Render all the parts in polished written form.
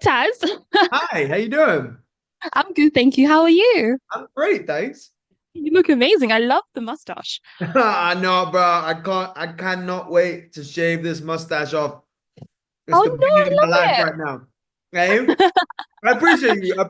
Taz. Hi, how you doing? I'm good, thank you. How are you? I'm great, thanks. You look amazing. I love the mustache. I know, bro. I cannot wait to shave this mustache off. It's the Oh no, bane of my life I love right now. Hey, I appreciate you. I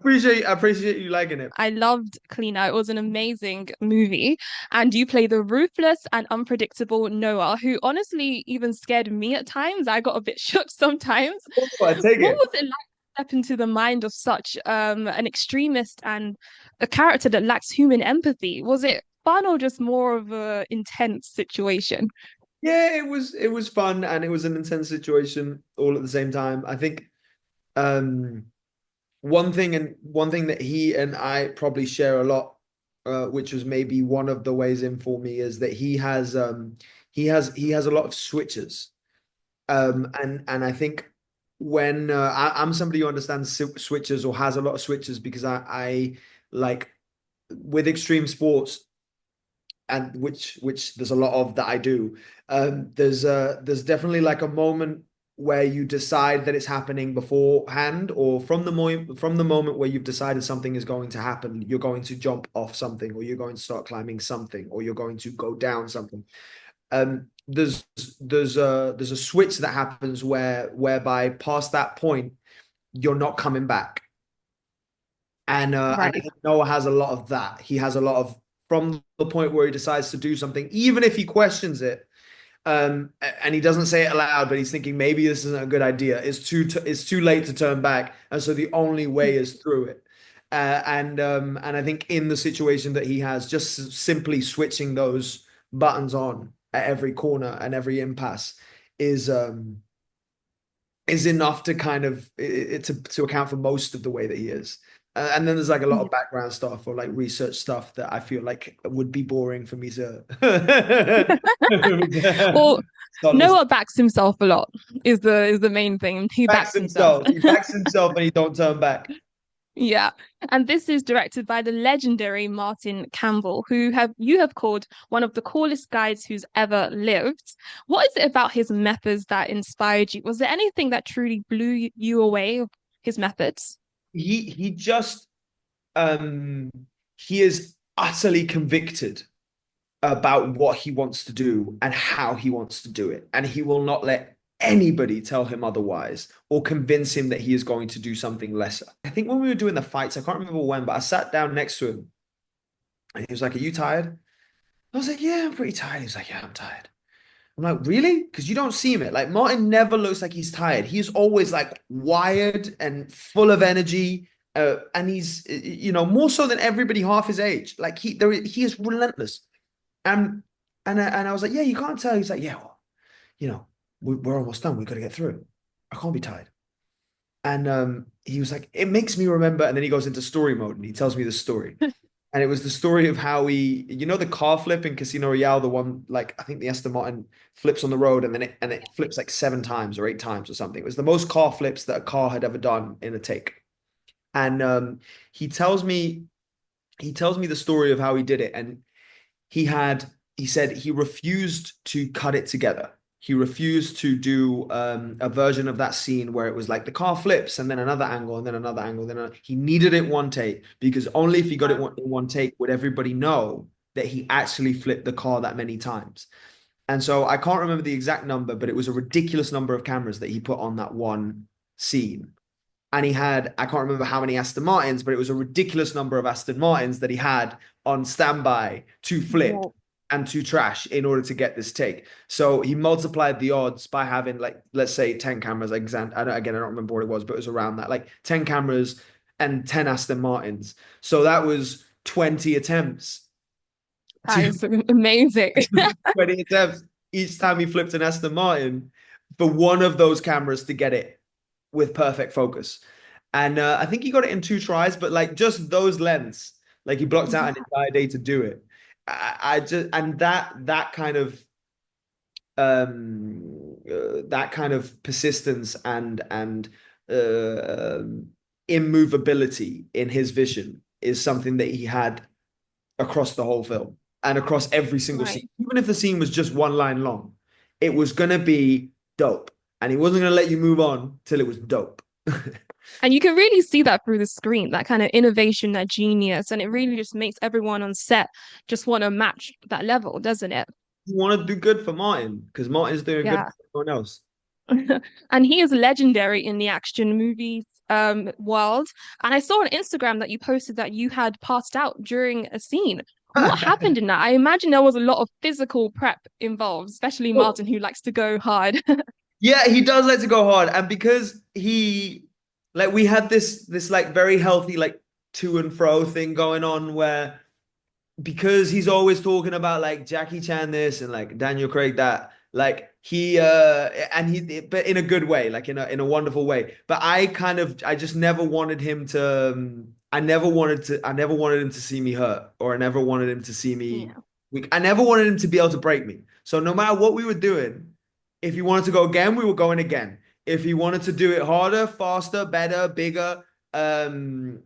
appreciate you liking it. I loved Cleaner. It was an amazing movie. And you play the ruthless and unpredictable Noah, who honestly even scared me at times. I got a bit shook sometimes. Oh, I take What it. was it like to step into the mind of such an extremist and a character that lacks human empathy? Was it fun or just more of a intense situation? Yeah, it was fun and it was an intense situation all at the same time. I think um one thing that he and I probably share a lot, which was maybe one of the ways in for me, is that he has a lot of switches. And I think when I'm somebody who understands switches or has a lot of switches because I like with extreme sports, and which there's a lot of that I do. There's definitely like a moment where you decide that it's happening beforehand, or from the moment where you've decided something is going to happen, you're going to jump off something, or you're going to start climbing something, or you're going to go down something. There's a switch that happens whereby past that point you're not coming back. And I Right. think Noah has a lot of that. He has a lot of, from the point where he decides to do something, even if he questions it, and he doesn't say it aloud, but he's thinking maybe this isn't a good idea. It's too late to turn back, and so the only way is through it. And I think in the situation that he has, just simply switching those buttons on at every corner and every impasse is um is enough to kind of to account for most of the way that he is. And then there's like a lot of background stuff or like research stuff that I feel like would be boring for me to Well, start listening. Noah backs himself a lot is the main thing. He Backs backs himself. himself. He backs himself and he don't turn back. Yeah. And this is directed by the legendary Martin Campbell, who have you have called one of the coolest guys who's ever lived. What is it about his methods that inspired you? Was there anything that truly blew you away of his methods? He just um he is utterly convicted about what he wants to do and how he wants to do it. And he will not let anybody tell him otherwise or convince him that he is going to do something lesser. I think when we were doing the fights, I can't remember when, but I sat down next to him and he was like, "Are you tired?" I was like, "Yeah, I'm pretty tired." He was like, "Yeah, I'm tired." I'm like, "Really?" Because you don't see him it. Like Martin never looks like he's tired. He's always like wired and full of energy. And he's, more so than everybody half his age. Like he is relentless. And and I was like, "Yeah, you can't tell." He's like, "Yeah, well, you know, we're almost done. We've got to get through. I can't be tired." And he was like, "It makes me remember." And then he goes into story mode and he tells me the story. And it was the story of how the car flip in Casino Royale, the one, like I think the Aston Martin flips on the road and then it flips like 7 times or 8 times or something. It was the most car flips that a car had ever done in a take. And he tells me he tells me the story of how he did it. And he had he said he refused to cut it together. He refused to do a version of that scene where it was like the car flips and then another angle and then another angle. He needed it one take because only if he got it in one take would everybody know that he actually flipped the car that many times. And so I can't remember the exact number, but it was a ridiculous number of cameras that he put on that one scene. And he had, I can't remember how many Aston Martins, but it was a ridiculous number of Aston Martins that he had on standby to flip Whoa. and to trash in order to get this take. So he multiplied the odds by having, like, let's say 10 cameras. I don't remember what it was, but it was around that, like 10 cameras and 10 Aston Martins. So that was 20 attempts That to is amazing. 20 attempts each time he flipped an Aston Martin for one of those cameras to get it with perfect focus. And I think he got it in 2 tries, but like just those lens, like he blocked out an Yeah. entire day to do it. I just and that kind of persistence and immovability in his vision is something that he had across the whole film and across every single Right. scene. Even if the scene was just one line long, it was gonna be dope, and he wasn't gonna let you move on till it was dope. And you can really see that through the screen, that kind of innovation, that genius, and it really just makes everyone on set just want to match that level, doesn't it? You want to do good for Martin because Martin's doing good Yeah. for everyone else. And he is legendary in the action movies world. And I saw on Instagram that you posted that you had passed out during a scene. What happened in that? I imagine there was a lot of physical prep involved, especially Well, Martin, who likes to go hard. yeah, he does like to go hard, and because he like we had this like very healthy like to and fro thing going on where because he's always talking about like Jackie Chan this and like Daniel Craig that like he and he but in a good way like in a wonderful way but I just never wanted him to I never wanted him to see me hurt or I never wanted him to see me Yeah. weak. I never wanted him to be able to break me. So no matter what we were doing, if he wanted to go again, we were going again. If he wanted to do it harder, faster, better, bigger,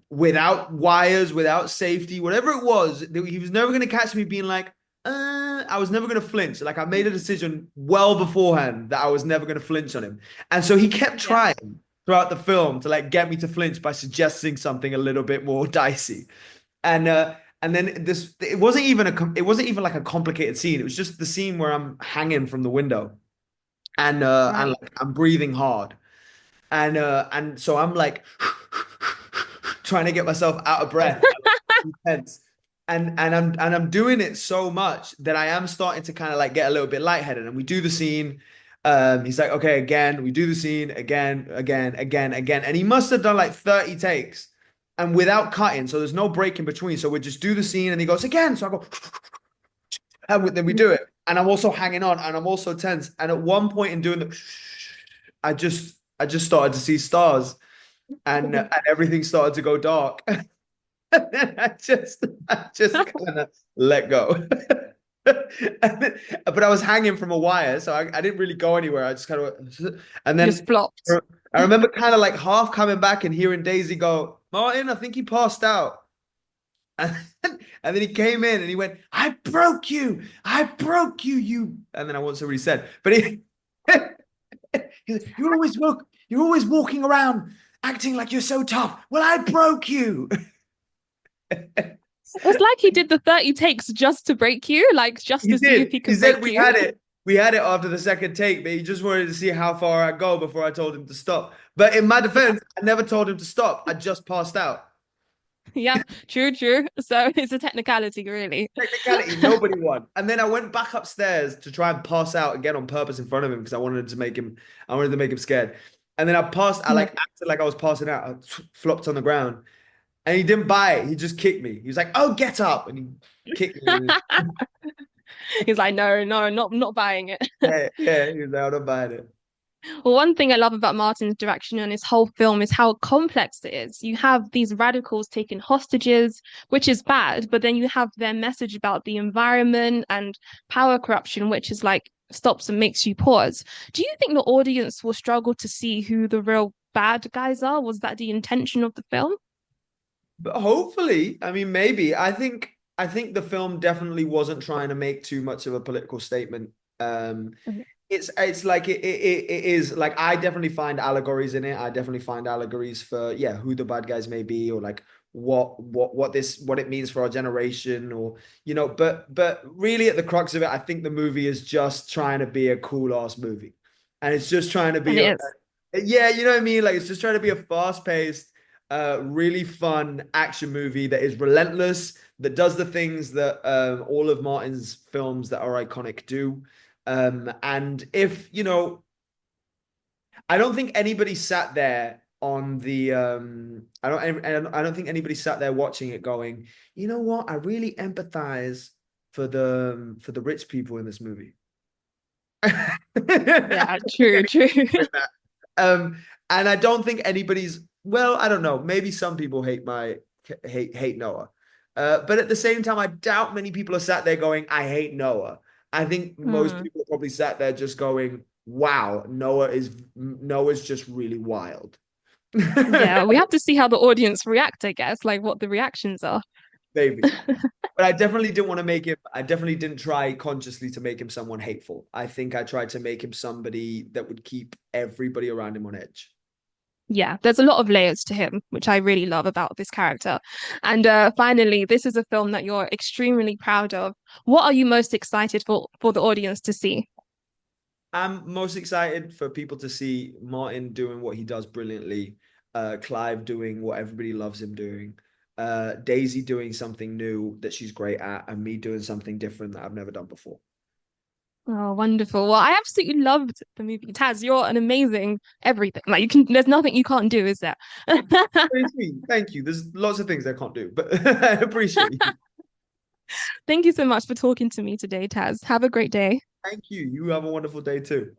without wires, without safety, whatever it was, he was never going to catch me being like, I was never going to flinch. Like I made a decision well beforehand that I was never going to flinch on him. And so he kept Yeah. trying throughout the film to like get me to flinch by suggesting something a little bit more dicey. And then this it wasn't even like a complicated scene. It was just the scene where I'm hanging from the window and Right. like I'm breathing hard. And so I'm like trying to get myself out of breath, tense. And I'm doing it so much that I am starting to kind of like get a little bit lightheaded. And we do the scene. He's like, okay, again, we do the scene again, again, again, again. And he must have done like 30 takes and without cutting. So there's no break in between. So we just do the scene and he goes again. So I go, and then we do it. And I'm also hanging on and I'm also tense. And at one point in doing the, I just started to see stars and everything started to go dark. And then I just kind of let go. But I was hanging from a wire, so I didn't really go anywhere. I just kind of, and You just then flopped. I remember kind of like half coming back and hearing Daisy go, Martin, I think he passed out. And then he came in and he went, I broke you. I broke you, you. And then I won't say what he said, but you're always walking around acting like you're so tough. Well, I broke you. It's like he did the 30 takes just to break you, like just He to see if did. he He could said break we you. had it. We had it after the second take, but he just wanted to see how far I go before I told him to stop. But in my Yeah. defense, I never told him to stop. I just passed out. Yeah, true, true. So it's a technicality, really. Technicality, nobody won. And then I went back upstairs to try and pass out again on purpose in front of him because I wanted to make him scared. And then I like acted like I was passing out. I flopped on the ground and he didn't buy it. He just kicked me. He was like, "Oh, get up!" And he kicked me. He's like, no, no, not buying it. Yeah, yeah. He was like, "I'm not buying it." Well, one thing I love about Martin's direction and his whole film is how complex it is. You have these radicals taking hostages, which is bad, but then you have their message about the environment and power corruption, which is like stops and makes you pause. Do you think the audience will struggle to see who the real bad guys are? Was that the intention of the film? But hopefully, I mean, maybe. I think the film definitely wasn't trying to make too much of a political statement. Um, Mhm. it's like it is like I definitely find allegories in it. I definitely find allegories for yeah, who the bad guys may be or like what it means for our generation or but really at the crux of it, I think the movie is just trying to be a cool ass movie. And it's just trying to And be it a is. yeah, you know what I mean? Like it's just trying to be a fast-paced, really fun action movie that is relentless, that does the things that all of Martin's films that are iconic do. And if, I don't think anybody sat there on the I don't think anybody sat there watching it going, you know what? I really empathize for the rich people in this movie. I Yeah, don't think true, true. anybody that. And I don't think anybody's well, I don't know. Maybe some people hate Noah. But at the same time, I doubt many people are sat there going, I hate Noah. I think most Hmm. people are probably sat there just going, wow, Noah's just really wild. Yeah, we have to see how the audience react, I guess, like what the reactions are. Maybe. But I definitely didn't try consciously to make him someone hateful. I think I tried to make him somebody that would keep everybody around him on edge. Yeah, there's a lot of layers to him, which I really love about this character. And finally, this is a film that you're extremely proud of. What are you most excited for the audience to see? I'm most excited for people to see Martin doing what he does brilliantly, Clive doing what everybody loves him doing, Daisy doing something new that she's great at, and me doing something different that I've never done before. Oh, wonderful. Well, I absolutely loved the movie. Taz, you're an amazing everything. Like you can, there's nothing you can't do, is there? Very sweet. Thank you. There's lots of things I can't do, but I appreciate you. Thank you so much for talking to me today, Taz. Have a great day. Thank you. You have a wonderful day too.